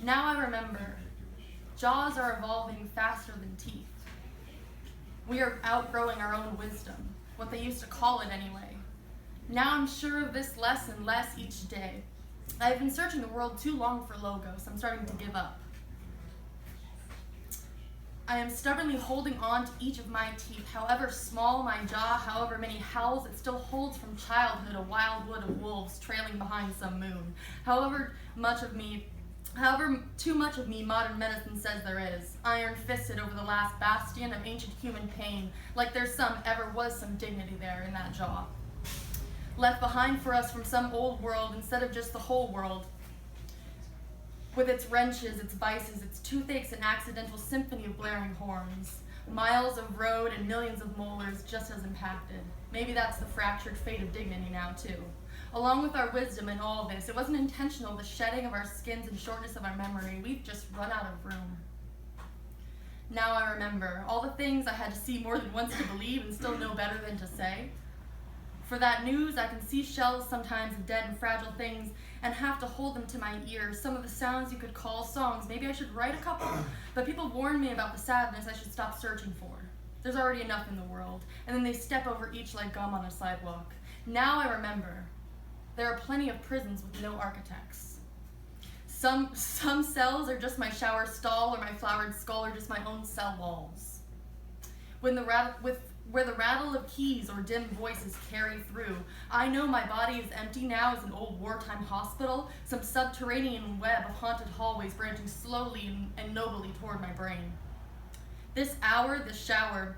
Now I remember, jaws are evolving faster than teeth. We are outgrowing our own wisdom, what they used to call it anyway. Now I'm sure of this less and less each day. I have been searching the world too long for logos. I'm starting to give up. I am stubbornly holding on to each of my teeth, however small my jaw, however many howls it still holds from childhood, a wild wood of wolves trailing behind some moon. However too much of me modern medicine says there is, iron-fisted over the last bastion of ancient human pain, like there ever was some dignity there in that jaw. Left behind for us from some old world instead of just the whole world, with its wrenches, its vices, its toothaches, and accidental symphony of blaring horns. Miles of road and millions of molars just as impacted. Maybe that's the fractured fate of dignity now, too. Along with our wisdom in all this, it wasn't intentional, the shedding of our skins and shortness of our memory. We've just run out of room. Now I remember all the things I had to see more than once to believe and still know better than to say. For that news, I can see shells sometimes of dead and fragile things and have to hold them to my ears. Some of the sounds you could call songs. Maybe I should write a couple, but people warn me about the sadness I should stop searching for. There's already enough in the world, and then they step over each like gum on a sidewalk. Now I remember, there are plenty of prisons with no architects. Some cells are just my shower stall or my flowered skull or just my own cell walls. Where the rattle of keys or dim voices carry through. I know my body is empty now as an old wartime hospital, some subterranean web of haunted hallways branching slowly and nobly toward my brain. This shower,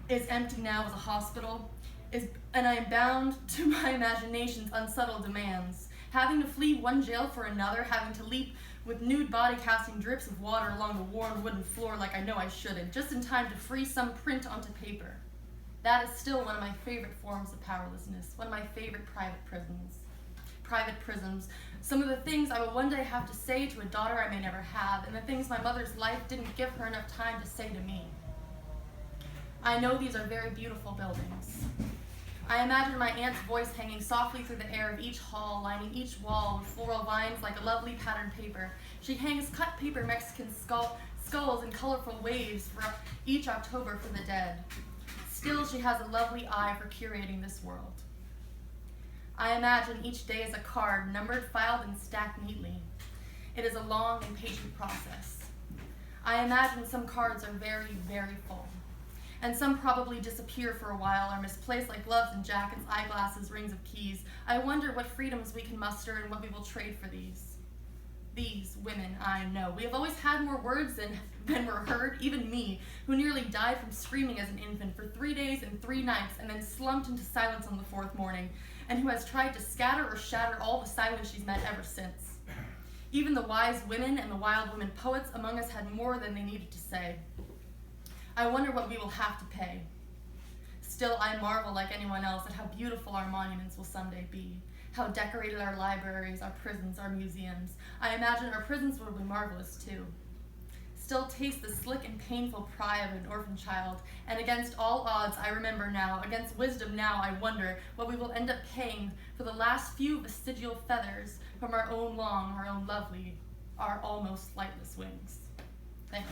is empty now as a hospital, and I am bound to my imagination's unsubtle demands, having to flee one jail for another, having to leap with nude body casting drips of water along the worn wooden floor like I know I shouldn't, just in time to free some print onto paper. That is still one of my favorite forms of powerlessness, one of my favorite private prisms. Some of the things I will one day have to say to a daughter I may never have, and the things my mother's life didn't give her enough time to say to me. I know these are very beautiful buildings. I imagine my aunt's voice hanging softly through the air of each hall, lining each wall with floral vines like a lovely patterned paper. She hangs cut paper Mexican skulls in colorful waves for each October for the dead. Still, she has a lovely eye for curating this world. I imagine each day as a card, numbered, filed, and stacked neatly. It is a long and patient process. I imagine some cards are very, very full. And some probably disappear for a while, are misplaced like gloves and jackets, eyeglasses, rings of keys. I wonder what freedoms we can muster and what we will trade for these. These women, I know. We have always had more words than were heard, even me, who nearly died from screaming as an infant for 3 days and 3 nights and then slumped into silence on the 4th morning, and who has tried to scatter or shatter all the silence she's met ever since. Even the wise women and the wild women poets among us had more than they needed to say. I wonder what we will have to pay. Still, I marvel like anyone else at how beautiful our monuments will someday be, how decorated our libraries, our prisons, our museums. I imagine our prisons will be marvelous too. Still taste the slick and painful pry of an orphan child, and against all odds I remember now, against wisdom now I wonder what we will end up paying for the last few vestigial feathers from our own long, our own lovely, our almost lightless wings. Thanks.